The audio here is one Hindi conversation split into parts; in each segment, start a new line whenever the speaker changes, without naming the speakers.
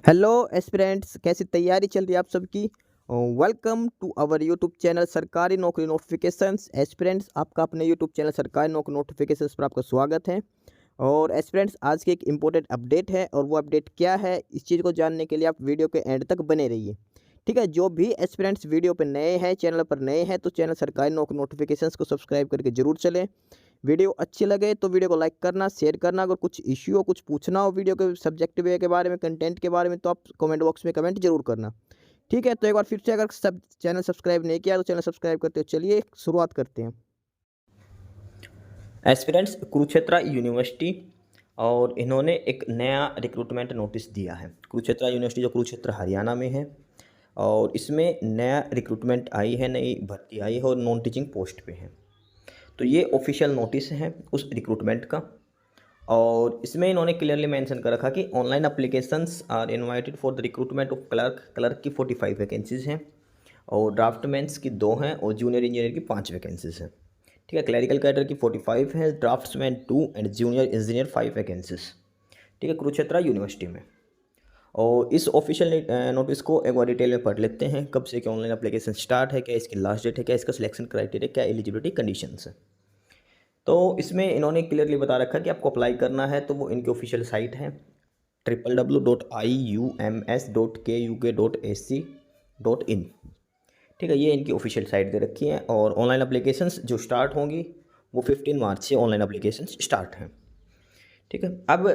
हेलो एस्पिरेंट्स, कैसी तैयारी चल रही है आप सबकी। Welcome to our YouTube channel सरकारी नौकरी नोटिफिकेशंस। एस्पिरेंट्स, आपका अपने यूट्यूब चैनल सरकारी नौकरी नोटिफिकेशंस पर आपका स्वागत है। और एस्पिरेंट्स, आज की एक इम्पोर्टेंट अपडेट है और वो अपडेट क्या है, इस चीज़ को जानने के लिए आप वीडियो के एंड तक बने रहिए। ठीक है, जो भी एस्पिरेंट्स वीडियो पर नए हैं, चैनल पर नए हैं, तो चैनल सरकारी नौकरी नोटिफिकेशंस को सब्सक्राइब करके जरूर चलें। वीडियो अच्छी लगे तो वीडियो को लाइक करना, शेयर करना। अगर कुछ इश्यू हो, कुछ पूछना हो वीडियो के सब्जेक्ट वे के बारे में, कंटेंट के बारे में, तो आप कमेंट बॉक्स में कमेंट जरूर करना। ठीक है, तो एक बार फिर से, अगर सब चैनल सब्सक्राइब नहीं किया तो चैनल सब्सक्राइब करते हो। चलिए शुरुआत करते हैं।
एस्पिरेंट्स कुरुक्षेत्र यूनिवर्सिटी और इन्होंने एक नया रिक्रूटमेंट नोटिस दिया है। कुरुक्षेत्र यूनिवर्सिटी जो कुरुक्षेत्र हरियाणा में है, और इसमें नया रिक्रूटमेंट आई है, नई भर्ती आई है और नॉन टीचिंग पोस्ट पे है। तो ये ऑफिशियल नोटिस है उस रिक्रूटमेंट का। और इसमें इन्होंने क्लियरली मेंशन कर रखा कि online applications are invited for the recruitment of clerk की 45 वैकेंसीज हैं, और ड्राफ्टमैन्स की 2 हैं, और जूनियर इंजीनियर की 5 वैकेंसीज हैं। ठीक है, क्लैरिकल कैडर की 45 है, draughtsman 2 and junior engineer 5 vacancies. ठीक है, कुरुक्षेत्र यूनिवर्सिटी में। और इस ऑफिशियल नोटिस को एक बार डिटेल में पढ़ लेते हैं। कब से क्या ऑनलाइन एप्लीकेशन स्टार्ट है, क्या इसकी लास्ट डेट है, क्या इसका सिलेक्शन क्राइटेरिया, क्या एलिजिबिलिटी कंडीशंस है। तो इसमें इन्होंने क्लियरली बता रखा है कि आपको अप्लाई करना है तो वो इनकी ऑफिशियल साइट है www.iums.kuk.ac.in। ठीक है, ये इनकी ऑफिशियल साइट दे रखी है। और ऑनलाइन एप्लीकेशंस जो स्टार्ट होंगी वो 15 मार्च से ऑनलाइन एप्लीकेशंस स्टार्ट हैं। ठीक है, अब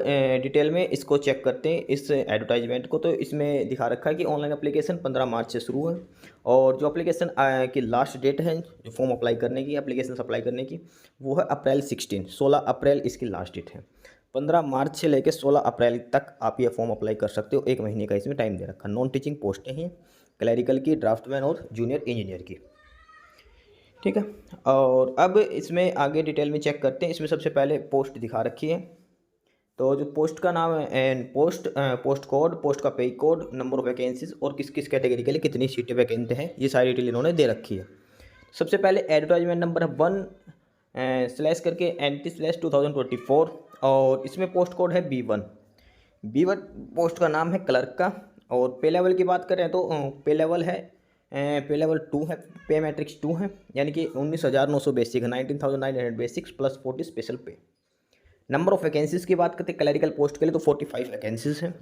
डिटेल में इसको चेक करते हैं इस एडवर्टाइजमेंट को। तो इसमें दिखा रखा है कि ऑनलाइन एप्लीकेशन 15 मार्च से शुरू है, और जो एप्लीकेशन की लास्ट डेट है जो फॉर्म अप्लाई करने की, एप्लीकेशन अप्लाई करने की, वो है अप्रैल 16 अप्रैल इसकी लास्ट डेट है। 15 मार्च से लेकर 16 अप्रैल तक आप ये फॉर्म अप्लाई कर सकते हो। 1 महीने का इसमें टाइम दे रखा। नॉन टीचिंग पोस्टें हैं, क्लैरिकल की, ड्राफ्टमैन और जूनियर इंजीनियर की। ठीक है, और अब इसमें आगे डिटेल में चेक करते हैं। इसमें सबसे पहले पोस्ट दिखा रखी है। तो जो पोस्ट का नाम है एंड पोस्ट कोड, पोस्ट का पे कोड, नंबर ऑफ वैकेंसीज और किस किस कैटेगरी के लिए कितनी सीटें वैकेंट हैं, ये सारी डिटेल इन्होंने दे रखी है। सबसे पहले एडवर्टाइजमेंट नंबर है 1 स्लैश करके NT/2024, और इसमें पोस्ट कोड है B1। पोस्ट का नाम है क्लर्क का। और पे लेवल की बात करें तो पे लेवल है, पे लेवल 2 है, पे मैट्रिक्स 2 है, यानी कि 19,900 बेसिक है, 19,900 बेसिक्स प्लस 40 स्पेशल पे। नंबर ऑफ़ वैकेंसीज़ की बात करते हैं क्लैरिकल पोस्ट के लिए तो 45 वैकेंसीज़ हैं।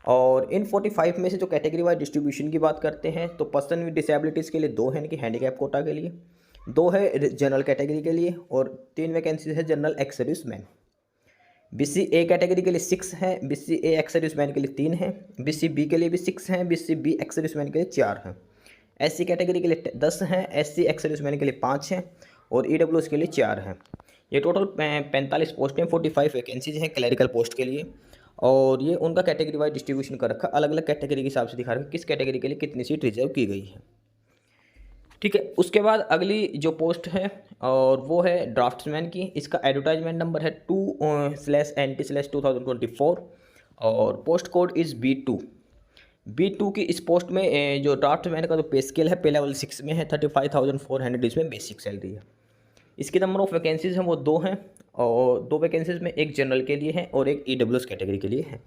और इन 45 में से जो कैटेगरी वाइज डिस्ट्रीब्यूशन की बात करते हैं तो पर्सन विद डिसेबिलिटीज़ के लिए 2 है, यानी कि हैंडीकैप कोटा के लिए 2 है, जनरल कैटेगरी के लिए, और 3 वैकेंसीज है general ex serviceman. BC-A category के लिए 6 है, BC-A एक्स सर्विसमैन के लिए 3 है, BC-B के लिए भी 6 हैं, BC-B एक्स सर्विसमैन के लिए 4 हैं। SC कैटेगरी के लिए 10 हैं, SC एक्स सर्विसमैन के लिए 5 हैं, और EWS के लिए 4 हैं। ये टोटल 45 पोस्टें, 45 वैकेंसीज हैं क्लैरिकल पोस्ट के लिए। और ये उनका कैटेगरी वाइज डिस्ट्रीब्यूशन कर रखा, अलग अलग कैटेगरी के हिसाब से दिखा रखा किस कैटेगरी के लिए कितनी सीट रिजर्व की गई है। ठीक है, उसके बाद अगली जो पोस्ट है और वो है ड्राफ्ट्समैन की। इसका एडवर्टाइजमेंट नंबर है 2/NT/2024, और पोस्ट कोड इज़ B2 की इस पोस्ट में जो ड्राफ्टमैन का जो पे स्केल है पे लेवल 6 में है, 35,400 इसमें बेसिक सैलरी है। इसकी नंबर ऑफ़ वैकेंसीज़ हैं वो 2 हैं, और 2 वैकेंसीज़ में एक जनरल के लिए है और एक EWS कैटेगरी के लिए है।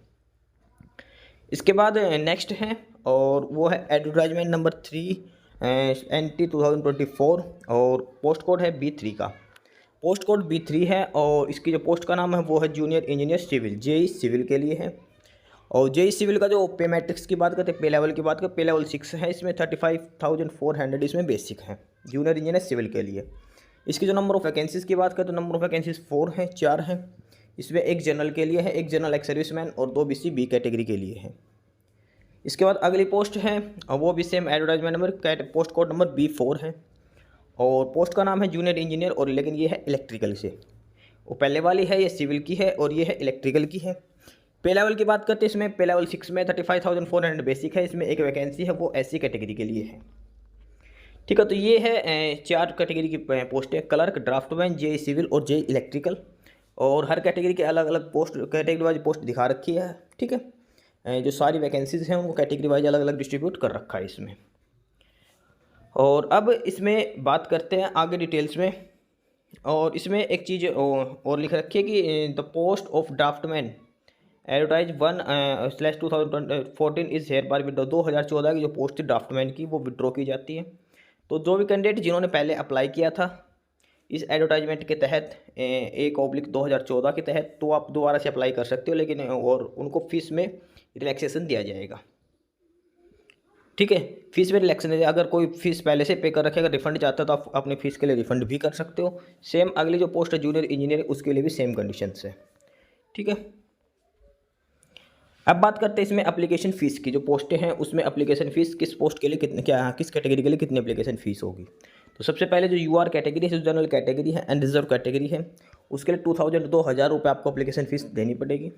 इसके बाद नेक्स्ट है, और वो है एडवर्टाइजमेंट नंबर 3/NT/2024, और पोस्ट कोड है B3 का। पोस्ट कोड B3 है, और इसकी जो पोस्ट का नाम है वो है junior engineer civil, JEE civil के लिए है। और JEE सिविल का जो पे मैट्रिक्स की बात करते हैं, पे लेवल की बात करें, पे लेवल 6 है, इसमें 35,400 इसमें बेसिक है, जूनियर इंजीनियर सिविल के लिए। इसकी जो नंबर ऑफ़ वैकेंसीज़ की बात करें तो नंबर ऑफ़ वैकेंसीज़ 4 हैं, 4 हैं। इसमें एक जनरल के लिए है, एक जनरल एक्स सर्विसमैन, और 2 BC-B कैटेगरी के लिए है। इसके बाद अगली पोस्ट है, और वो भी same advertisement number post code number B4 है, और पोस्ट का नाम है जूनियर इंजीनियर, और लेकिन ये है इलेक्ट्रिकल से। वो पहले वाली है ये सिविल की है, और ये है इलेक्ट्रिकल की है। पे लेवल की बात करते हैं, इसमें पे लेवल 6 में 35,400 बेसिक है, इसमें एक वैकेंसी है वो SC कैटेगरी के लिए है। ठीक है, तो ये है 4 कैटेगरी की पोस्टें, क्लर्क, ड्राफ्टमैन, JEE सिविल और JEE इलेक्ट्रिकल। और हर कैटेगरी के अलग अलग पोस्ट, कैटेगरी वाइज पोस्ट दिखा रखी है। ठीक है, जो सारी वैकेंसीज़ हैं उनको कैटेगरी वाइज अलग अलग डिस्ट्रीब्यूट कर रखा है इसमें। और अब इसमें बात करते हैं आगे डिटेल्स में। और इसमें एक चीज़ और लिख रखी है कि the post of draftsman advertise 1/2014 is hereby withdraw. 2014 की जो पोस्ट थी ड्राफ्टमैन की वो विड्रॉ की जाती है। तो जो भी कैंडिडेट जिन्होंने पहले अप्लाई किया था इस एडवर्टाइजमेंट के तहत 1/2014 के तहत, तो आप दोबारा से अप्लाई कर सकते हो, लेकिन और उनको फीस में रिलैक्सेशन दिया जाएगा। ठीक है, फीस में रिलैक्सेशन है। अगर कोई फीस पहले से पे कर रखे, अगर रिफंड चाहता है तो आप अपने फीस के लिए रिफंड भी कर सकते हो। सेम अगली जो पोस्ट है जूनियर इंजीनियर, उसके लिए भी सेम कंडीशंस है। ठीक है, अब बात करते हैं इसमें एप्लीकेशन फ़ीस की। जो पोस्टें हैं उसमें एप्लीकेशन फ़ीस किस पोस्ट के लिए कितने, क्या किस कैटेगरी के लिए कितनी एप्लीकेशन फ़ीस होगी। तो सबसे पहले जो यूआर कैटेगरी है, जो जनरल कैटेगरी है एंड रिजर्व कैटेगरी है, उसके लिए 2,000 रुपये आपको एप्लीकेशन फ़ीस देनी पड़ेगी।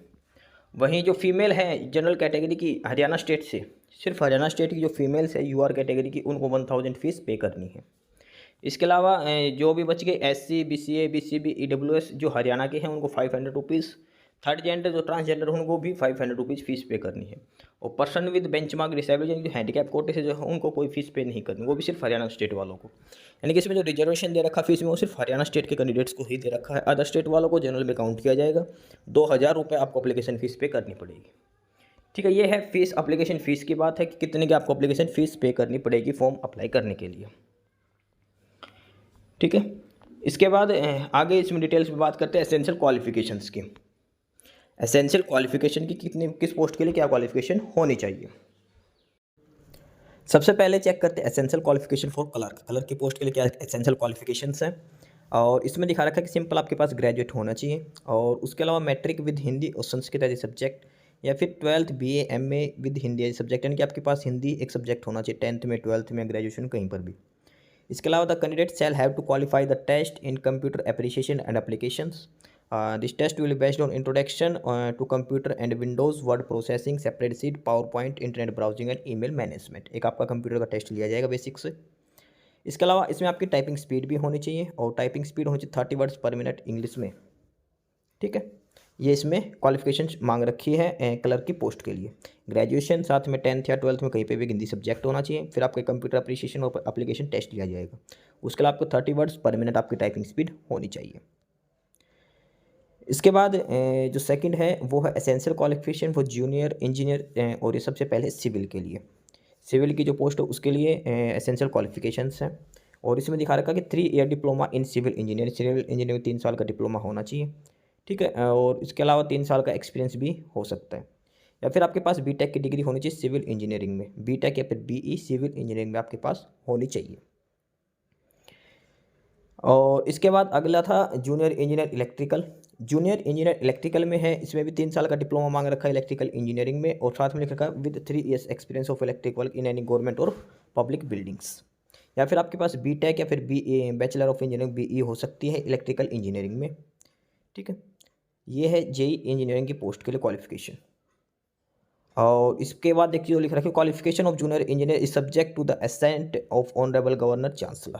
वहीं जो फीमेल है जनरल कैटेगरी की हरियाणा स्टेट से, सिर्फ हरियाणा स्टेट की जो फीमेल्स है यूआर कैटेगरी की, उनको 1,000 फीस पे करनी है। इसके अलावा जो भी बच गए SC BCA BCB EWS जो हरियाणा के हैं उनको 500 रुपीज़। थर्ड जेंडर जो ट्रांसजेंडर हैं उनको भी 500 रुपीज़ फीस पे करनी है। और पर्सन विद बेंचमार्क डिसेबिलिटी जो हैंडीकैप कोटे से जो है उनको कोई फीस पे नहीं करनी, वो भी सिर्फ हरियाणा स्टेट वालों को। यानी कि इसमें जो रिजर्वेशन दे रखा फीस में वो सिर्फ हरियाणा स्टेट के कैंडिडेट्स को ही दे रखा है। अदर स्टेट वालों को जनरल में काउंट किया जाएगा। 2,000 रुपये आपको एप्लीकेशन फ़ीस पे करनी पड़ेगी। ठीक है, ये है फीस, एप्लीकेशन फ़ीस की बात है कि कितने की आपको एप्लीकेशन फ़ीस पे करनी पड़ेगी फॉर्म अप्लाई करने के लिए। ठीक है, इसके बाद आगे इसमें डिटेल्स में बात करते हैं एसेंशियल क्वालिफिकेशंस की। एसेंशियल क्वालिफिकेशन की कितने, किस पोस्ट के लिए क्या क्वालिफिकेशन होनी चाहिए। सबसे पहले चेक करते हैं essential qualification for clerk. Clerk की पोस्ट के लिए क्या एसेंशियल क्वालिफिकेशंस हैं, और इसमें दिखा रखा है कि सिंपल आपके पास ग्रेजुएट होना चाहिए, और उसके अलावा मैट्रिक विद हिंदी और संस्कृत एज ए सब्जेक्ट, या फिर 12th BA MA with Hindi as subject, यानी कि आपके पास हिंदी एक सब्जेक्ट होना चाहिए 10th में 12th में ग्रेजुएशन कहीं पर भी। इसके अलावा the candidate shall have to qualify the test in computer appreciation and applications. This test will be based on introduction to computer and Windows, word processing, spreadsheet, PowerPoint, internet browsing and email management. एक आपका कंप्यूटर का टेस्ट लिया जाएगा बेसिक से। इसके अलावा इसमें आपकी टाइपिंग स्पीड भी होनी चाहिए, और टाइपिंग स्पीड होनी चाहिए 30 वर्ड्स पर मिनट इंग्लिश में। ठीक है, ये इसमें क्वालिफिकेशन मांग रखी है क्लर्क की पोस्ट के लिए। ग्रेजुएशन, साथ में 10th या 12th में कहीं पे भी हिंदी सब्जेक्ट होना चाहिए। फिर आपके कंप्यूटर अप्रिसिएशन और एप्लीकेशन टेस्ट लिया जाएगा। उसके अलावा आपको 30 वर्ड्स पर मिनट आपकी टाइपिंग स्पीड होनी चाहिए। इसके बाद जो सेकंड है वो है essential qualification for junior engineer, और ये सबसे पहले सिविल के लिए। सिविल की जो पोस्ट है उसके लिए एसेंशियल क्वालिफिकेशंस हैं, और इसमें दिखा रखा कि 3 year diploma in civil engineering. Civil engineering 3 साल का डिप्लोमा होना चाहिए। ठीक है, और इसके अलावा 3 साल का एक्सपीरियंस भी हो सकता है, या फिर आपके पास बीटेक की डिग्री होनी चाहिए सिविल इंजीनियरिंग में। बीटेक या फिर BE सिविल इंजीनियरिंग में आपके पास होनी चाहिए। और इसके बाद अगला था junior engineer electrical. Junior engineer electrical में है, इसमें भी 3 साल का डिप्लोमा मांग रखा है इलेक्ट्रिकल इंजीनियरिंग में, और साथ में लिख रखा है with 3 years experience of electric work in any government और पब्लिक बिल्डिंग्स। या फिर आपके पास बीटेक या फिर BA bachelor of engineering BE हो सकती है इलेक्ट्रिकल इंजीनियरिंग में। ठीक है, ये है JEE इंजीनियरिंग की पोस्ट के लिए क्वालिफिकेशन। और इसके बाद देखिए जो लिख रखा है qualification of junior engineer is subject to the assent of honourable governor chancellor.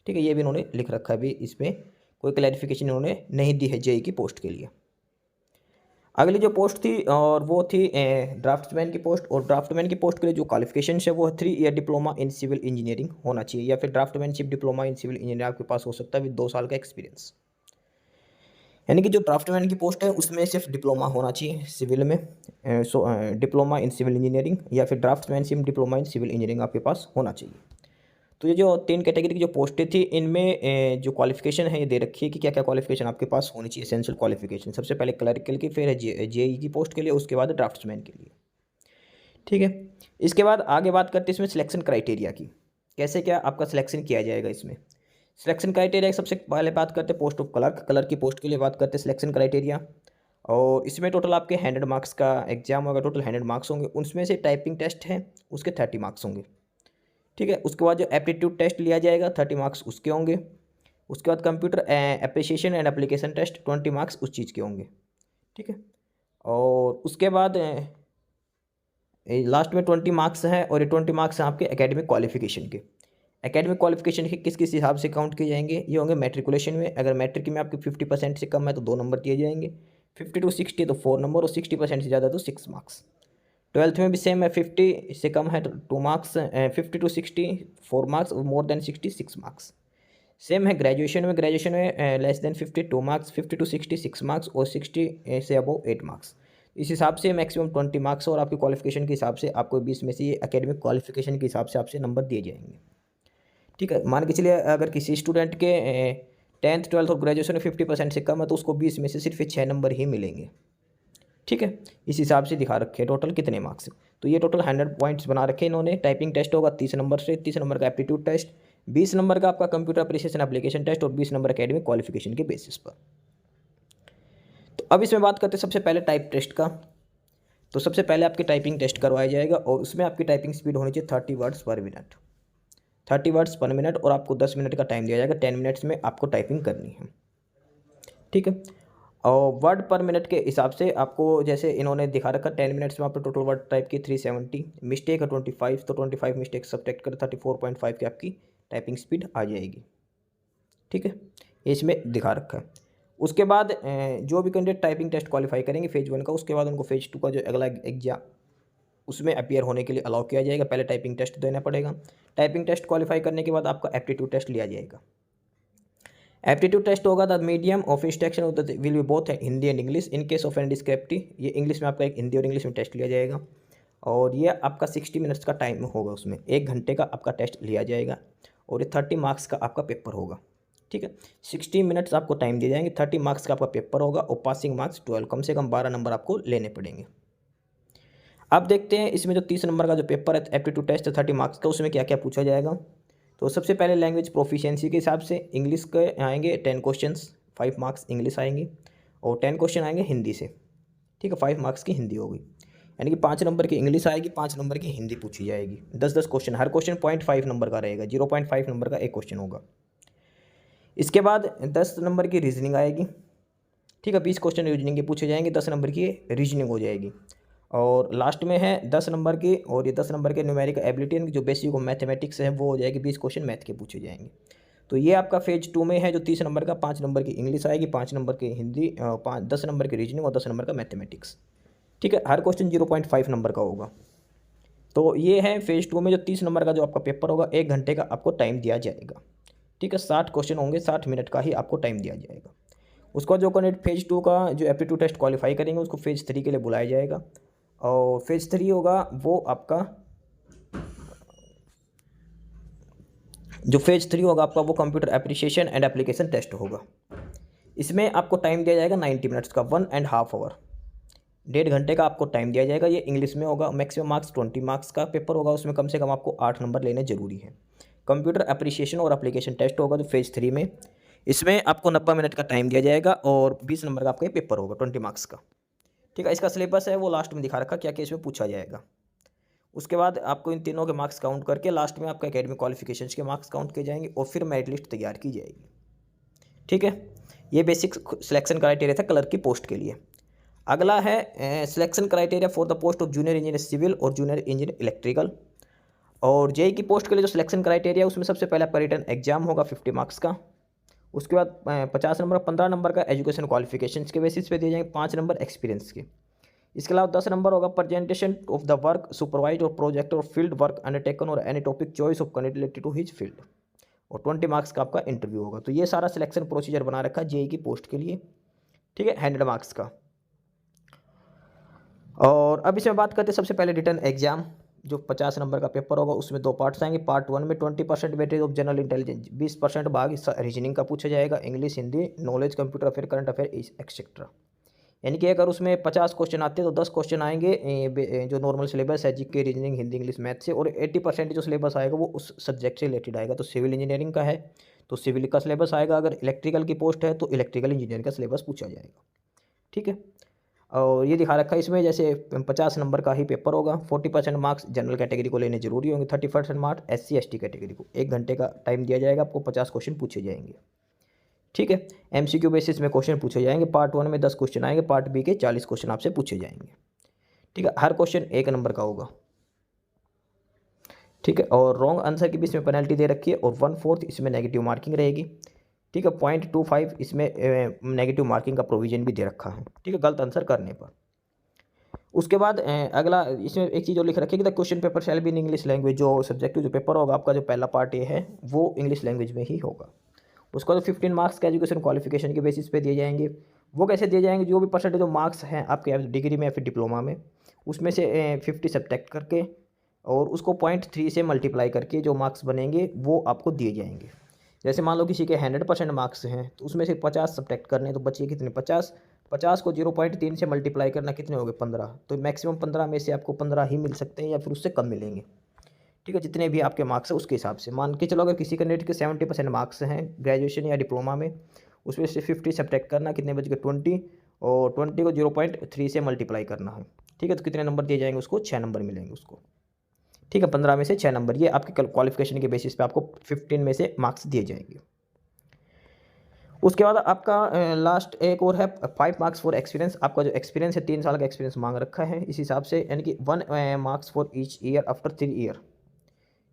ठीक है, ये भी इन्होंने लिख रखा है, भी इसमें कोई क्लैरिफिकेशन इन्होंने नहीं दी है JEE की पोस्ट के लिए। अगली जो पोस्ट थी और वो थी ड्राफ्ट्समैन की पोस्ट, और ड्राफ्टमैन की पोस्ट के लिए जो क्वालिफिकेशन है वो 3 year diploma in civil engineering होना चाहिए, या फिर draftsmanship diploma in civil engineering आपके पास हो सकता है विद 2 साल का एक्सपीरियंस। यानी कि जो ड्राफ्टमैन की पोस्ट है उसमें सिर्फ डिप्लोमा होना चाहिए सिविल में, डिप्लोमा इन सिविल इंजीनियरिंग या फिर draftsmanship diploma in civil engineering आपके पास होना चाहिए। तो ये जो 3 कैटेगरी की जो पोस्टें थी इनमें जो क्वालिफिकेशन है ये दे रखी है कि क्या क्या क्वालिफिकेशन आपके पास होनी चाहिए एसेंशियल क्वालिफिकेशन। सबसे पहले क्लरिकल की, फिर है JEE की पोस्ट के लिए, उसके बाद ड्राफ्ट्समैन के लिए। ठीक है, इसके बाद आगे बात करते हैं इसमें सिलेक्शन क्राइटेरिया की, कैसे क्या आपका सिलेक्शन किया जाएगा। इसमें सिलेक्शन क्राइटेरिया सबसे पहले बात करते हैं पोस्ट ऑफ क्लर्क। क्लर्क की पोस्ट के लिए बात करते हैं सिलेक्शन क्राइटेरिया, और इसमें टोटल आपके 100 मार्क्स का एग्जाम होगा। टोटल 100 मार्क्स होंगे, उसमें से टाइपिंग टेस्ट है उसके 30 मार्क्स होंगे। ठीक है, उसके बाद जो एप्टीट्यूड टेस्ट लिया जाएगा 30 मार्क्स उसके होंगे। उसके बाद computer appreciation and application test 20 marks उस चीज़ के होंगे। ठीक है, और उसके बाद लास्ट में 20 मार्क्स हैं, और ये 20 मार्क्स हैं आपके एकेडमिक क्वालिफिकेशन के। एकेडमिक क्वालिफिकेशन के किस किस हिसाब से काउंट किए जाएंगे, ये होंगे मैट्रिकुलेशन में। अगर मैट्रिक में आपके 50% से कम है तो 2 नंबर दिए जाएंगे, 50 to 60 तो 4 नंबर, और 60% से ज़्यादा तो 6 मार्क्स। 12th में भी सेम है, 50 से कम है तो 2 मार्क्स, 50 to 60 4 मार्क्स, और मोर देन 60 6 मार्क्स। सेम है ग्रेजुएशन में less than 50 2 marks, 50 to 60 6 marks, और 60 से अबव 8 मार्क्स। इस हिसाब से मैक्सिमम 20 मार्क्स और आपके क्वालिफिकेशन के हिसाब से आपको 20 में से ये एकेडमिक क्वालिफिकेशन के हिसाब से आपसे नंबर दिए जाएंगे। ठीक है, मान के चलिए अगर किसी स्टूडेंट के 10th 12th और ग्रेजुएशन में 50% से कम है तो उसको 20 में से सिर्फ 6 नंबर ही मिलेंगे। ठीक है, इस हिसाब से दिखा रखे टोटल कितने मार्क्स। तो ये टोटल 100 पॉइंट्स बना रखे इन्होंने। टाइपिंग टेस्ट होगा 30 नंबर से, 30 नंबर का एप्टीट्यूड टेस्ट, 20 नंबर का आपका कंप्यूटर अप्रिसिएशन एप्लीकेशन टेस्ट और 20 नंबर एकेडमिक क्वालिफिकेशन के बेसिस पर। तो अब इसमें बात करते हैं सबसे पहले टाइप टेस्ट का। तो सबसे पहले आपकी टाइपिंग टेस्ट करवाया जाएगा और उसमें आपकी टाइपिंग स्पीड होनी चाहिए 30 वर्ड्स पर मिनट, 30 वर्ड्स पर मिनट, और आपको 10 मिनट का टाइम दिया जाएगा। 10 मिनट्स में आपको टाइपिंग करनी है। ठीक है, और वर्ड पर मिनट के हिसाब से आपको जैसे इन्होंने दिखा रखा 10 मिनट्स में आपने टोटल वर्ड टाइप की 370, मिस्टेक है 25, तो 25 मिस्टेक सब्ट्रैक्ट कर 34.5 की आपकी टाइपिंग स्पीड आ जाएगी। ठीक है, ये इसमें दिखा रखा है। उसके बाद जो भी कैंडिडेट टाइपिंग टेस्ट क्वालिफाई करेंगे फेज़ 1 का, उसके बाद उनको फेज़ 2 का जो अगला एग्जाम उसमें अपीयर होने के लिए अलाउ किया जाएगा। पहले टाइपिंग टेस्ट देना पड़ेगा। टाइपिंग टेस्ट क्वालिफाई करने के बाद आपका एप्टीट्यूड टेस्ट लिया जाएगा। एप्टीट्यूड टेस्ट होगा the medium of instruction will be both Hindi and English in case of an descriptive. ये इंग्लिश में आपका एक हिंदी और इंग्लिश में टेस्ट लिया जाएगा और ये आपका 60 मिनट्स का टाइम होगा। उसमें 1 घंटे का आपका टेस्ट लिया जाएगा और ये 30 मार्क्स का आपका पेपर होगा। ठीक है, 60 मिनट्स आपको टाइम दिए जाएंगे, 30 मार्क्स का आपका पेपर होगा और पासिंग मार्क्स 12, कम से कम 12 नंबर आपको लेने पड़ेंगे। अब देखते हैं इसमें जो 30 नंबर का जो पेपर है एप्टीट्यूड टेस्ट है 30 मार्क्स का, उसमें क्या क्या पूछा जाएगा। तो सबसे पहले लैंग्वेज प्रोफिशिएंसी के हिसाब से इंग्लिश के आएंगे 10 क्वेश्चंस, 5 मार्क्स इंग्लिश आएंगे और 10 क्वेश्चन आएंगे हिंदी से। ठीक है, 5 मार्क्स की हिंदी होगी, यानी कि 5 नंबर की इंग्लिश आएगी, 5 नंबर की हिंदी पूछी जाएगी। 10-10 क्वेश्चन, हर क्वेश्चन 0.5 नंबर का रहेगा, 0.5 नंबर का एक क्वेश्चन होगा। इसके बाद 10 नंबर की रीजनिंग आएगी। ठीक है, 20 क्वेश्चन रीजनिंग के पूछे जाएंगे, 10 नंबर की रीजनिंग हो जाएगी। और लास्ट में है 10 नंबर की, और ये 10 नंबर के न्यूमेरिकल एबिलिटी जो बेसिक ऑफ मैथमेटिक्स है वो हो जाएगी। 20 क्वेश्चन मैथ के पूछे जाएंगे। तो ये आपका फेज 2 में है जो 30 नंबर का, 5 नंबर की इंग्लिश आएगी, 5 नंबर की हिंदी, 10 नंबर की रीजनिंग और 10 नंबर का मैथमेटिक्स। ठीक है, हर क्वेश्चन 0.5 नंबर का होगा। तो ये है फेज 2 में जो 30 नंबर का जो आपका पेपर होगा, 1 घंटे का आपको टाइम दिया जाएगा। ठीक है, 60 क्वेश्चन होंगे, 60 मिनट का ही आपको टाइम दिया जाएगा। उसका जो कैंडिडेट फेज 2 का जो एप्टीट्यूड टेस्ट क्वालिफाई करेंगे उसको फेज 3 के लिए बुलाया जाएगा। और फेज 3 होगा वो आपका जो फेज 3 होगा आपका वो computer appreciation and application test होगा। इसमें आपको टाइम दिया जाएगा 90 मिनट्स का, 1.5 आवर, 1.5 घंटे का आपको टाइम दिया जाएगा। ये इंग्लिश में होगा, मैक्सिमम मार्क्स 20 मार्क्स का पेपर होगा, उसमें कम से कम आपको 8 नंबर लेने जरूरी है। कंप्यूटर एप्रिसिएशन और एप्लीकेशन टेस्ट होगा जो फेज 3 में, इसमें आपको 90 मिनट का टाइम दिया जाएगा और 20 नंबर का आपका पेपर होगा 20 मार्क्स का। ठीक है, इसका सिलेबस है वो लास्ट में दिखा रखा क्या क्या इसमें पूछा जाएगा। उसके बाद आपको इन तीनों के मार्क्स काउंट करके लास्ट में आपका एकेडमिक क्वालिफिकेशंस के मार्क्स काउंट किए जाएंगे और फिर मेरिट लिस्ट तैयार की जाएगी। ठीक है, ये बेसिक सिलेक्शन क्राइटेरिया था क्लर्क की पोस्ट के लिए। अगला है selection criteria for the post of junior engineer civil और जूनियर इंजीनियर इलेक्ट्रिकल। और जेई की पोस्ट के लिए जो सिलेक्शन क्राइटेरिया उसमें सबसे पहले आपका रिटर्न एग्जाम होगा 50 मार्क्स का। उसके बाद 50 नंबर 15 नंबर का एजुकेशन क्वालिफिकेशंस के बेसिस पे दिए जाएंगे, 5 नंबर एक्सपीरियंस के। इसके अलावा 10 नंबर होगा presentation of the work supervise और प्रोजेक्ट और फील्ड वर्क अंडरटेकन और any topic choice of candidate related to his field, और 20 मार्क्स का आपका इंटरव्यू होगा। तो ये सारा सिलेक्शन प्रोसीजर बना रखा है जेई की पोस्ट के लिए। ठीक है, 100 मार्क्स का। और अब इसमें बात करते हैं सबसे पहले रिटर्न एग्जाम जो 50 नंबर का पेपर होगा, उसमें 2 पार्ट्स आएंगे। पार्ट 1 में 20% वेटेज ऑफ जनरल इंटेलिजेंस, 20% भाग रीजनिंग का पूछा जाएगा, English, Hindi, knowledge, computer affair, current affair etcetera. यानी कि अगर उसमें 50 क्वेश्चन आते हैं तो 10 क्वेश्चन आएंगे जो नॉर्मल सिलेबस है GK, reasoning, Hindi, English, math से, और 80% जो सिलेबस आएगा वो उस सब्जेक्ट से रिलेटेड आएगा। तो सिविल इंजीनियरिंग का है तो सिविल का सिलेबस आएगा, अगर इलेक्ट्रिकल की पोस्ट है तो इलेक्ट्रिकल इंजीनियरिंग का सिलेबस पूछा जाएगा। ठीक है, और ये दिखा रखा है इसमें जैसे 50 नंबर का ही पेपर होगा, 40% मार्क्स जनरल कैटेगरी को लेने जरूरी होंगे, 30% मार्क्स SC ST कैटेगरी को। 1 घंटे का टाइम दिया जाएगा आपको, 50 क्वेश्चन पूछे जाएंगे। ठीक है, MCQ बेसिस में क्वेश्चन पूछे जाएंगे। पार्ट 1 में 10 क्वेश्चन आएंगे, पार्ट बी के 40 क्वेश्चन आपसे पूछे जाएंगे। ठीक है, हर क्वेश्चन 1 नंबर का होगा। ठीक है, और रॉन्ग आंसर की भी इसमें पेनल्टी दे रखी है और 1/4 इसमें नेगेटिव मार्किंग रहेगी। ठीक है, 0.25 इसमें नेगेटिव मार्किंग का प्रोविजन भी दे रखा है। ठीक है, गलत आंसर करने पर। उसके बाद अगला इसमें एक चीज़ और लिख रखी है कि the question paper shall be in English language. जो सब्जेक्टिव जो पेपर होगा आपका, जो पहला पार्ट ये है वो इंग्लिश लैंग्वेज में ही होगा। उसका तो 15 मार्क्स का एजुकेशन क्वालिफिकेशन के बेसिस पे दिए जाएंगे, वो कैसे दिए जाएंगे, जो भी परसेंटेज जो मार्क्स हैं आपके डिग्री में या फिर डिप्लोमा में, उसमें से 50 सब्ट्रैक्ट करके और उसको 0.3 से मल्टीप्लाई करके जो मार्क्स बनेंगे वो आपको दिए जाएंगे। जैसे मान लो किसी के 100% मार्क्स हैं तो उसमें से 50 सब्ट्रैक्ट करने, तो बचिए कितने 50 को 0.3 से मल्टीप्लाई करना, कितने हो गए 15। तो मैक्सिमम 15 में से आपको 15 ही मिल सकते हैं या फिर उससे कम मिलेंगे। ठीक है, जितने भी आपके मार्क्स हैं उसके हिसाब से मान के चलो। अगर किसी कैंडिडेट के 70% मार्क्स हैं ग्रेजुएशन या डिप्लोमा में, उसमें से 50 सब्ट्रैक्ट करना, कितने बच गए 20, और 20 को 0.3 से मल्टीप्लाई करना है। ठीक है, तो कितने नंबर दिए जाएंगे उसको, 6 नंबर मिलेंगे उसको। ठीक है, 15 में से 6 नंबर, ये आपके क्वालिफिकेशन के बेसिस पे आपको 15 में से मार्क्स दिए जाएंगे। उसके बाद आपका लास्ट एक और है 5 मार्क्स फॉर एक्सपीरियंस। आपका जो एक्सपीरियंस है 3 साल का एक्सपीरियंस मांग रखा है इस हिसाब से, यानी कि 1 marks for each year after 3 year.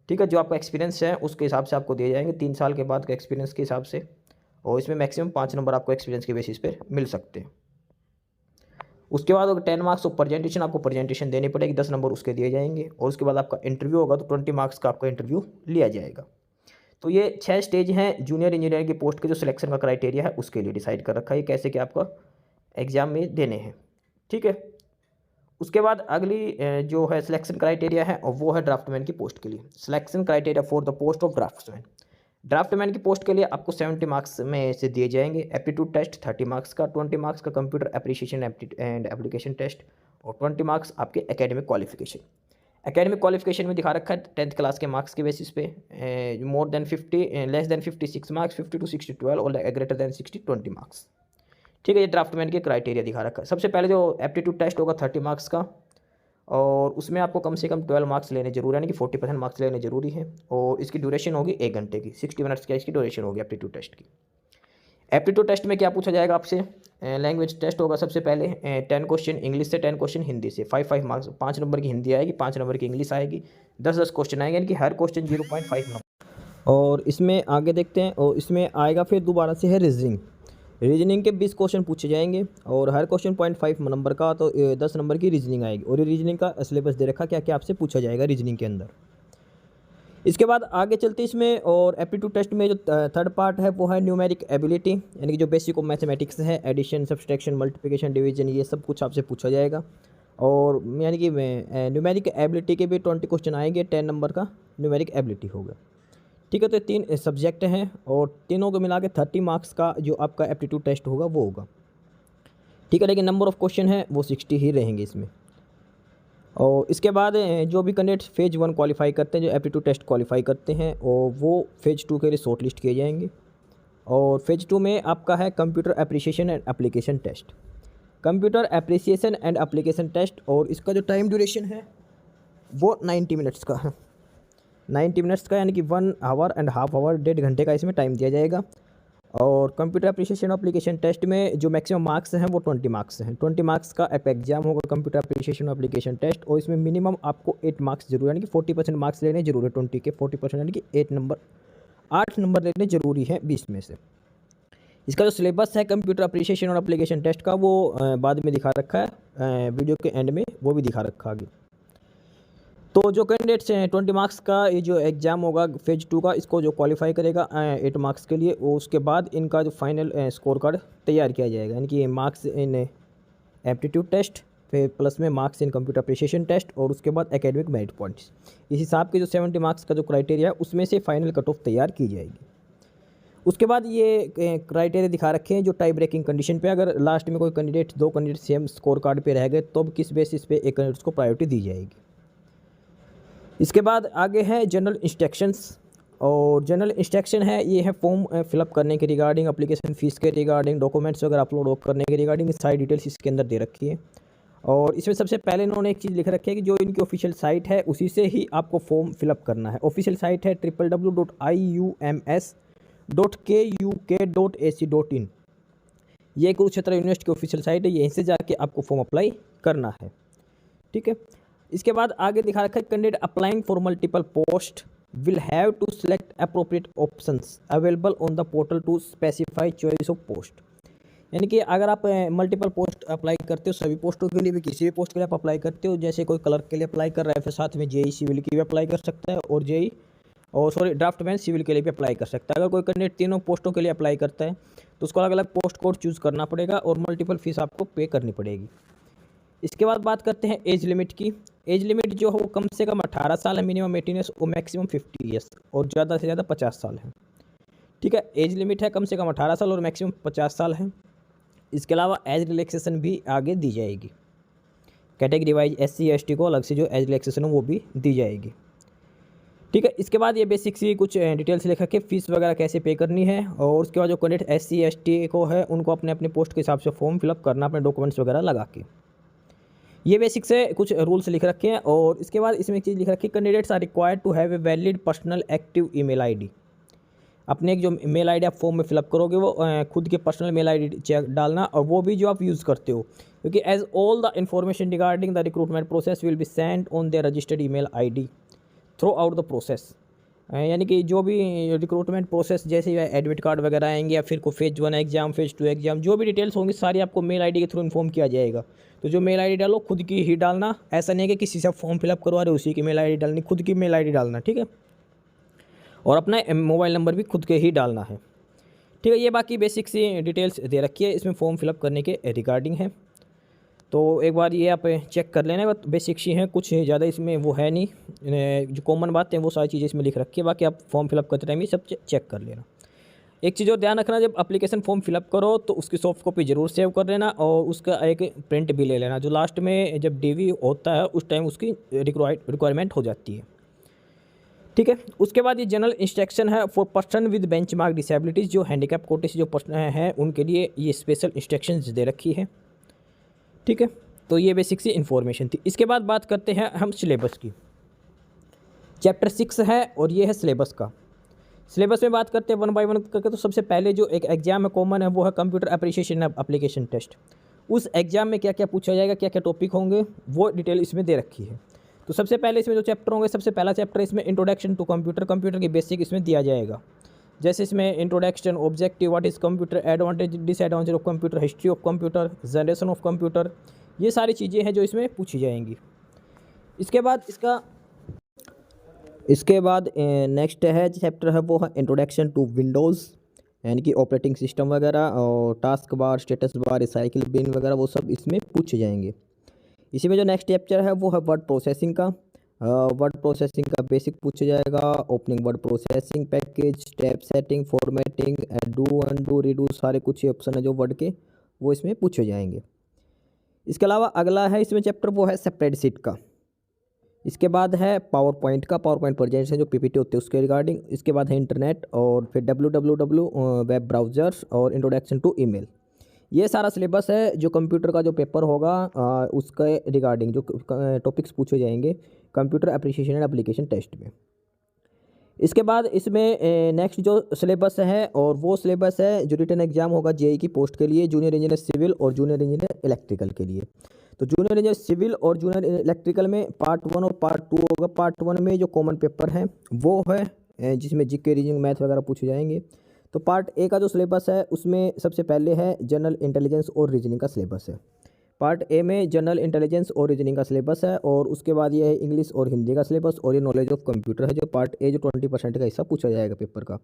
ठीक है, जो आपका एक्सपीरियंस है उसके हिसाब से आपको दिए जाएंगे 3 साल के बाद के एक्सपीरियंस के हिसाब से, और इसमें मैक्सिमम 5 नंबर आपको एक्सपीरियंस के बेसिस पे मिल सकते हैं। उसके बाद अगर 10 मार्क्स ऑफ प्रेजेंटेशन, आपको प्रेजेंटेशन देनी पड़ेगी, 10 नंबर उसके दिए जाएंगे। और उसके बाद आपका इंटरव्यू होगा तो 20 मार्क्स का आपका इंटरव्यू लिया जाएगा। तो ये 6 स्टेज हैं जूनियर इंजीनियर की पोस्ट के जो सिलेक्शन का क्राइटेरिया है उसके लिए डिसाइड कर रखा है कैसे कि आपका एग्ज़ाम में देने हैं। ठीक है, उसके बाद अगली जो है सिलेक्शन क्राइटेरिया है और वो है ड्राफ्टमैन की पोस्ट के लिए। Selection criteria for the post of draftsman. Draftsman की पोस्ट के लिए आपको 70 मार्क्स में से दिए जाएंगे। एप्टीट्यूड टेस्ट 30 मार्क्स का, 20 मार्क्स का computer appreciation and application test, और 20 मार्क्स आपके एकेडमिक क्वालिफिकेशन। एकेडमिक क्वालिफिकेशन में दिखा रखा है 10th क्लास के मार्क्स के बेसिस पे, more than 50, less than 56 marks, 50 to 60 12, और ग्रेटर देन 60 20 मार्क्स। ठीक है, ये ड्राफ्टमैन के क्राइटेरिया दिखा रखा है। सबसे पहले जो एप्टीट्यूड टेस्ट होगा 30 मार्क्स का, और उसमें आपको कम से कम 12 मार्क्स लेने जरूरी है, यानी कि 40% मार्क्स लेने जरूरी है। और इसकी ड्यूरेशन होगी 1 घंटे की, 60 मिनट्स की इसकी ड्यूरेशन होगी एप्टीट्यूड टेस्ट की। एप्टीट्यूड टेस्ट में क्या पूछा जाएगा आपसे, लैंग्वेज टेस्ट होगा सबसे पहले, 10 क्वेश्चन इंग्लिश से, 10 क्वेश्चन हिंदी से, 5 मार्क्स, 5 नंबर की हिंदी आएगी, 5 नंबर की इंग्लिश आएगी, 10 क्वेश्चन आएंगे, यानी कि हर क्वेश्चन 0.5 नंबर। और इसमें आगे देखते हैं, और इसमें आएगा फिर दोबारा से है रीजनिंग। रीजनिंग के 20 क्वेश्चन पूछे जाएंगे और हर क्वेश्चन 0.5 नंबर का, तो 10 नंबर की रीजनिंग आएगी। और ये रीजनिंग का सिलेबस दे रखा क्या क्या आपसे पूछा जाएगा रीजनिंग के अंदर। इसके बाद आगे चलते इसमें, और एप्टीट्यूड टेस्ट में जो थर्ड पार्ट है वो है न्यूमेरिक एबिलिटी, यानी कि जो बेसिक ऑफ मैथमेटिक्स है, एडिशन, सब्सट्रैक्शन, मल्टीप्लिकेशन, डिवीजन, ये सब कुछ आपसे पूछा जाएगा। और यानी कि न्यूमेरिक एबिलिटी के भी 20 क्वेश्चन आएंगे, 10 नंबर का न्यूमेरिक एबिलिटी होगा। ठीक है, तो 3 सब्जेक्ट हैं और तीनों को मिला के 30 मार्क्स का जो आपका एप्टीट्यूड टेस्ट होगा वो होगा। ठीक है, लेकिन नंबर ऑफ क्वेश्चन है वो 60 ही रहेंगे इसमें। और इसके बाद जो भी कैंडिडेट फेज 1 क्वालिफाई करते हैं, जो एप्टीट्यूड टेस्ट क्वालिफाई करते हैं, और वो फेज 2 के लिए शॉर्ट लिस्ट किए जाएंगे। और फेज 2 में आपका है computer appreciation and application test. Computer appreciation and application test, और इसका जो टाइम ड्यूरेशन है वो 90 मिनट्स का है। 90 मिनट्स का, यानी कि 1 आवर एंड हाफ आवर, 1.5 घंटे का इसमें टाइम दिया जाएगा। और कंप्यूटर एप्रिसिएशन एप्लीकेशन टेस्ट में जो मैक्सिमम मार्क्स हैं वो 20 मार्क्स हैं। 20 मार्क्स का एग्जाम होगा कंप्यूटर एप्रिसिएशन एप्लीकेशन टेस्ट, और इसमें मिनिमम आपको 8 मार्क्स जरूर, यानी कि 40% मार्क्स लेने जरूर है। 20 के 40%, यानी कि 8 नंबर लेने जरूरी है 20 में से। इसका जो सिलेबस है कंप्यूटर एप्रिसिएशन और एप्लीकेशन टेस्ट का वो बाद में दिखा रखा है, वीडियो के एंड में वो भी दिखा रखा आगे। तो जो कैंडिडेट्स हैं 20 मार्क्स का ये जो एग्ज़ाम होगा फेज 2 का, इसको जो क्वालिफाई करेगा 8 मार्क्स के लिए, वो उसके बाद इनका जो फाइनल स्कोर कार्ड तैयार किया जाएगा, यानी कि मार्क्स इन एप्टीट्यूड टेस्ट, फिर प्लस में marks in computer appreciation test, और उसके बाद एकेडमिक मेरिट पॉइंट्स। इस हिसाब के जो 70 मार्क्स का जो क्राइटेरिया है उसमें से फाइनल कट ऑफ तैयार की जाएगी। उसके बाद ये क्राइटेरिया दिखा रखे हैं जो टाई ब्रेकिंग कंडीशन पे, अगर लास्ट में कोई candidate 2 candidate same score card पे रह गए तो किस बेसिस पे एक कैंडिडेट को प्रायोरिटी दी जाएगी। इसके बाद आगे है जनरल इंस्ट्रक्शंस, और जनरल इंस्ट्रक्शन है ये है फॉर्म फिलअप करने के रिगार्डिंग, एप्लीकेशन फ़ीस के रिगार्डिंग, डॉक्यूमेंट्स वगैरह अपलोड करने के रिगार्डिंग, सारी डिटेल्स इसके अंदर दे रखी है। और इसमें सबसे पहले इन्होंने एक चीज़ लिख रखी है कि जो इनकी ऑफिशियल साइट है उसी से ही आपको फॉर्म फिलअप करना है। ऑफिशियल साइट है www.iums.kuk.ac.in। ये कुरुक्षेत्र यूनिवर्सिटी की ऑफिशियल साइट है, यहीं से जाके आपको फॉर्म अप्लाई करना है। ठीक है, इसके बाद आगे दिखा रखा है candidate applying for multiple post will have to select appropriate options available on the portal to specify choice of post. यानी कि अगर आप मल्टीपल पोस्ट अप्लाई करते हो, सभी पोस्टों के लिए भी, किसी भी पोस्ट के लिए आप अप्लाई करते हो, जैसे कोई क्लर्क के लिए अप्लाई कर रहा है, फिर साथ में जेई सिविल की भी अप्लाई कर सकता है, और ड्राफ्टमैन सिविल के लिए भी अप्लाई कर सकता है। अगर कोई कैंडिडेट तीनों पोस्टों के लिए अप्लाई करता है
तो उसको अलग अलग पोस्ट कोड चूज़ करना पड़ेगा और मल्टीपल फीस आपको पे करनी पड़ेगी। इसके बाद बात करते हैं एज लिमिट की। एज लिमिट जो है वो कम से कम 18 साल है, मिनिमम 18 ईयर्स और मैक्सिमम 50 ईयर्स और ज़्यादा से ज़्यादा 50 साल है। ठीक है, एज लिमिट है कम से कम 18 साल और मैक्सिमम 50 साल है। इसके अलावा एज रिलैक्सेशन भी आगे दी जाएगी, कैटेगरी वाइज SC ST को अलग से जो एज रिलैक्सेशन है वो भी दी जाएगी। ठीक है, इसके बाद ये बेसिक सी कुछ डिटेल्स लिखा के फीस वगैरह कैसे पे करनी है, और उसके बाद जो कैंडिडेट SC ST को है उनको अपने अपने पोस्ट के हिसाब से फॉर्म फिलअप करना, अपने डॉक्यूमेंट्स वगैरह लगा के। ये बेसिक से कुछ रूल्स लिख रखे हैं। और इसके बाद इसमें एक चीज़ लिख रखी है, candidates are required to have a valid personal active email ID. अपने एक जो मेल आईडी आप फॉर्म में फिलअप करोगे वो खुद के पर्सनल मेल आईडी चेक डालना, और वो भी जो आप यूज़ करते हो, क्योंकि as all the information regarding the recruitment process will be send on the registered email ID throughout the process. यानी कि जो भी रिक्रूटमेंट प्रोसेस जैसे एडमिट कार्ड वगैरह आएंगे या फिर को फेज 1 एग्जाम, फेज 2 एग्जाम, जो भी डिटेल्स होंगी सारी आपको मेल आईडी के थ्रू इन्फॉर्म किया जाएगा। तो जो मेल आईडी डालो खुद की ही डालना, ऐसा नहीं है कि किसी से फॉर्म फिलअप करवा रहे उसी की मेल आईडी डालनी, खुद की मेल आईडी डालना। ठीक है, और अपना मोबाइल नंबर भी खुद के ही डालना है। ठीक है, ये बाकी बेसिक सी डिटेल्स दे रखी है इसमें फॉर्म फिलअप करने के रिगार्डिंग है। तो एक बार ये आप चेक कर लेना, बेसिक सी हैं, कुछ ज़्यादा इसमें वो है नहीं, जो कॉमन बातें हैं वो सारी चीज़ें इसमें लिख रखी है। बाकी आप फॉर्म फिलअप करते टाइम ये सब चेक कर लेना। एक चीज़ और ध्यान रखना, जब एप्लीकेशन फॉर्म फिलअप करो तो उसकी सॉफ्ट कॉपी ज़रूर सेव कर लेना और उसका एक प्रिंट भी ले लेना, जो लास्ट में जब DV होता है उस टाइम उसकी रिक्वायरमेंट हो जाती है। ठीक है, उसके बाद ये जनरल इंस्ट्रक्शन है for person with benchmark disabilities, जो हैंडीकैप कोटे से जो पर्सन हैं उनके लिए ये स्पेशल इंस्ट्रक्शंस दे रखी है। ठीक है, तो ये बेसिक सी इन्फॉर्मेशन थी। इसके बाद बात करते हैं हम सिलेबस की। चैप्टर 6 है और ये है सिलेबस का। सिलेबस में बात करते हैं 1 बाय 1 करके। तो सबसे पहले जो एक एग्जाम है कॉमन है वो है कंप्यूटर एप्रिसिएशन एप्लीकेशन टेस्ट। उस एग्जाम में क्या क्या पूछा जाएगा, क्या क्या टॉपिक होंगे, वो डिटेल इसमें दे रखी है। तो सबसे पहले इसमें जो चैप्टर होंगे, सबसे पहला चैप्टर इसमें इंट्रोडक्शन टू कंप्यूटर, कंप्यूटर की बेसिक इसमें दिया जाएगा। जैसे इसमें introduction, objective, what is computer, advantage disadvantage of computer, history of computer, generation of computer, ये सारी चीज़ें हैं जो इसमें पूछी जाएंगी। इसके बाद नेक्स्ट है चैप्टर है वो है इंट्रोडक्शन टू विंडोज़, यानी कि ऑपरेटिंग सिस्टम वगैरह, और task bar, status bar, recycle bin वगैरह वो सब इसमें पूछे जाएंगे। इसी में जो नेक्स्ट चैप्टर है वो है वर्ड प्रोसेसिंग का। वर्ड प्रोसेसिंग का बेसिक पूछा जाएगा, opening word processing package, tab setting, formatting, do undo, redo, सारे कुछ ऑप्शन है जो वर्ड के वो इसमें पूछे जाएंगे। इसके अलावा अगला है इसमें चैप्टर वो है स्प्रेडशीट का। इसके बाद है पावर पॉइंट का, पावर पॉइंट प्रेजेंटेशन जो PPT होते हैं उसके रिगार्डिंग। इसके बाद है इंटरनेट, और फिर www वेब ब्राउज़र्स, और इंट्रोडक्शन टू ईमेल। ये सारा सिलेबस है जो कंप्यूटर का जो पेपर होगा उसके रिगार्डिंग जो टॉपिक्स पूछे जाएंगे computer appreciation and application test में। इसके बाद इसमें नेक्स्ट जो सिलेबस है और वो सिलेबस है जो रिटन एग्जाम होगा JEE की पोस्ट के लिए, जूनियर इंजीनियर सिविल और जूनियर इंजीनियर इलेक्ट्रिकल के लिए। तो जूनियर इंजीनियर सिविल और जूनियर इलेक्ट्रिकल में पार्ट 1 और पार्ट 2 होगा। पार्ट 1 में जो कॉमन पेपर है वो है जिसमें GK, रीजनिंग, मैथ वगैरह पूछे जाएंगे। तो पार्ट A का जो सिलेबस है उसमें सबसे पहले है जनरल इंटेलिजेंस और रीजनिंग का सिलेबस है। पार्ट A में जनरल इंटेलिजेंस और रीजनिंग का सिलेबस है, और उसके बाद ये है इंग्लिश और हिंदी का सिलेबस, और ये नॉलेज ऑफ कंप्यूटर है जो पार्ट A जो 20% का हिस्सा पूछा जाएगा पेपर का।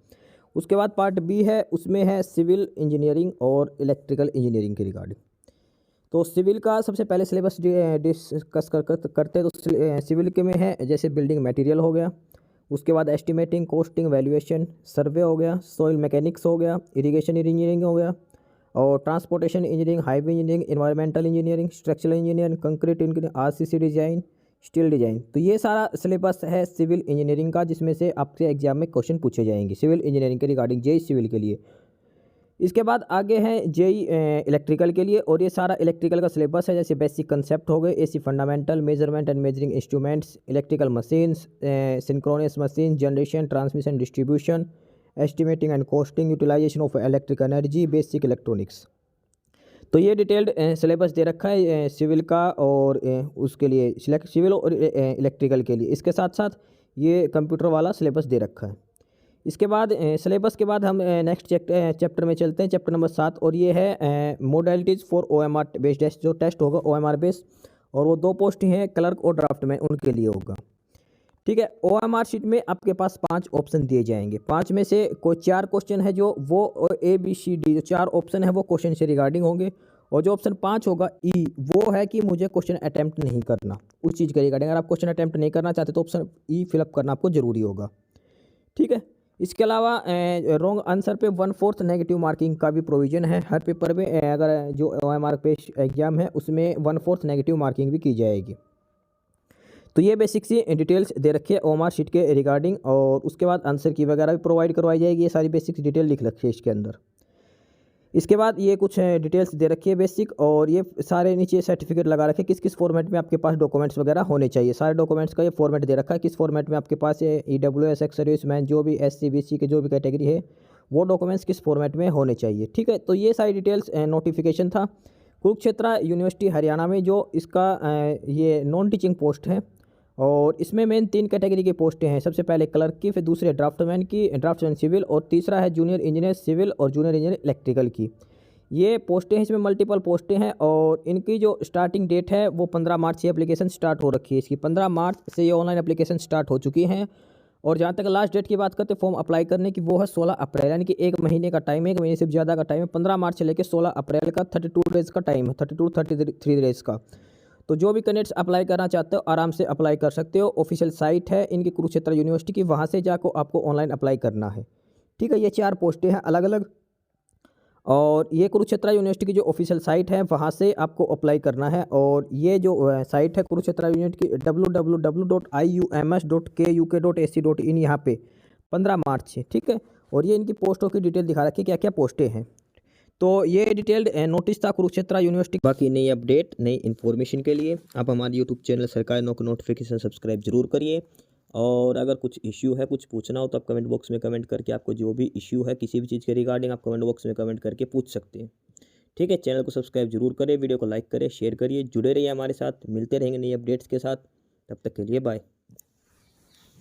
उसके बाद पार्ट B है, उसमें है सिविल इंजीनियरिंग और इलेक्ट्रिकल इंजीनियरिंग के रिगार्डिंग। तो सिविल का सबसे पहले सिलेबस डिस्कस करते हैं। तो सिविल के में है जैसे बिल्डिंग मटेरियल हो गया, उसके बाद एस्टिमेटिंग, कोस्टिंग, वैल्यूएशन, सर्वे हो गया, सॉइल मैकेनिक्स हो गया, इरिगेशन इंजीनियरिंग हो गया, और transportation engineering, highway engineering, environmental engineering, structural engineering, concrete engineering, RCC design, steel design. तो ये सारा सिलेबस है सिविल इंजीनियरिंग का, जिसमें से आपके एग्जाम में क्वेश्चन पूछे जाएंगे सिविल इंजीनियरिंग के रिगार्डिंग, JEE सिविल के लिए। इसके बाद आगे है JEE इलेक्ट्रिकल के लिए, और ये सारा इलेक्ट्रिकल का सिलेबस है। जैसे बेसिक कंसेप्ट हो गए, AC fundamental, measurement and measuring instruments, electrical machines, synchronous machine, generation, transmission, distribution, estimating and costing, utilisation of electric energy, basic electronics. तो ये डिटेल्ड सिलेबस दे रखा है सिविल का, और उसके लिए सिविल और इलेक्ट्रिकल के लिए। इसके साथ साथ ये कंप्यूटर वाला सिलेबस दे रखा है। इसके बाद सिलेबस के बाद हम नेक्स्ट चैप्टर में चलते हैं, चैप्टर नंबर 7, और ये है modalities for OMR based test. जो टेस्ट होगा OMR बेस्ड, और वो 2 पोस्ट ही हैं, क्लर्क और ड्राफ्ट में, उनके लिए होगा। ठीक है। OMR शीट में आपके पास 5 ऑप्शन दिए जाएंगे, 5 में से कोई 4 क्वेश्चन है जो वो ABCD जो 4 ऑप्शन है वो क्वेश्चन से रिगार्डिंग होंगे, और जो ऑप्शन 5 होगा E वो है कि मुझे क्वेश्चन अटैम्प्ट नहीं करना उस चीज़ के रिगार्डिंग। अगर आप क्वेश्चन अटैम्प्ट नहीं करना चाहते तो ऑप्शन E फिलअप करना आपको ज़रूरी होगा। ठीक है। इसके अलावा रॉन्ग आंसर पे 1/4 नेगेटिव मार्किंग का भी प्रोविज़न है हर पेपर में। अगर जो OMR बेस्ड एग्जाम है उसमें 1/4 नेगेटिव मार्किंग भी की जाएगी। तो ये बेसिक सी डिटेल्स दे रखी है OMR शीट के रिगार्डिंग, और उसके बाद आंसर की वगैरह भी प्रोवाइड करवाई जाएगी। ये सारी बेसिक डिटेल लिख रखी है इसके अंदर। इसके बाद ये कुछ डिटेल्स दे रखी है बेसिक, और ये सारे नीचे सर्टिफिकेट लगा रखे किस किस फॉर्मेट में आपके पास डॉक्यूमेंट्स वगैरह होने चाहिए। सारे डॉक्यूमेंट्स का ये फॉर्मेट दे रखा है, किस फॉर्मेट में आपके पास ये EWS एक्स सर्विसमैन जो भी SC BC के जो भी कैटेगरी है वो डॉक्यूमेंट्स किस फॉर्मेट में होने चाहिए। ठीक है। तो ये सारी डिटेल्स नोटिफिकेशन था कुरुक्षेत्र यूनिवर्सिटी हरियाणा में, जो इसका ये नॉन टीचिंग पोस्ट है, और इसमें मेन 3 कैटेगरी की पोस्टें हैं। सबसे पहले क्लर्क की, फिर दूसरे ड्राफ्टमैन सिविल, और तीसरा है जूनियर इंजीनियर सिविल और जूनियर इंजीनियर इलेक्ट्रिकल की। ये पोस्टें हैं, इसमें मल्टीपल पोस्टें हैं, और इनकी जो स्टार्टिंग डेट है वो 15 मार्च से एप्लीकेशन स्टार्ट हो रखी है। इसकी 15 मार्च से ये ऑनलाइन एप्लीकेशन स्टार्ट हो चुकी हैं, और जहाँ तक लास्ट डेट की बात करते हैं फॉर्म अप्लाई करने की, वो है 16 अप्रैल, यानी कि 1 महीने का टाइम है, 1 महीने से ज़्यादा का टाइम है। 15 मार्च से लेकर 16 अप्रैल का 32 डेज़ का टाइम है, 33 डेज़ का। तो जो भी कैंडिडेट्स अप्लाई करना चाहते हो आराम से अप्लाई कर सकते हो। ऑफिशियल साइट है इनकी कुरुक्षेत्र यूनिवर्सिटी की, वहाँ से जाकर आपको ऑनलाइन अप्लाई करना है। ठीक है। ये 4 पोस्टें हैं अलग अलग, और ये कुरुक्षेत्र यूनिवर्सिटी की जो ऑफिशियल साइट है वहाँ से आपको अप्लाई करना है। और ये जो साइट है कुरुक्षेत्र यूनिवर्सिटी की www.iums.kuk.ac.in, यहाँ पे 15 मार्च से। ठीक है। और ये इनकी पोस्टों की डिटेल दिखा रखी है क्या क्या पोस्टें हैं। तो ये डिटेल्ड नोटिस था कुरुक्षेत्र यूनिवर्सिटी। बाकी नई अपडेट नई इन्फॉर्मेशन के लिए आप हमारे यूट्यूब चैनल सरकारी नौकरी नोटिफिकेशन सब्सक्राइब जरूर करिए। और अगर कुछ इश्यू है, कुछ पूछना हो तो आप कमेंट बॉक्स में कमेंट करके, आपको जो भी इश्यू है किसी भी चीज़ के रिगार्डिंग आप कमेंट बॉक्स में कमेंट करके पूछ सकते हैं। ठीक है। चैनल को सब्सक्राइब जरूर करें, वीडियो को लाइक करें, शेयर करिए, जुड़े रहिए हमारे साथ। मिलते रहेंगे नई अपडेट्स के साथ, तब तक के लिए बाय।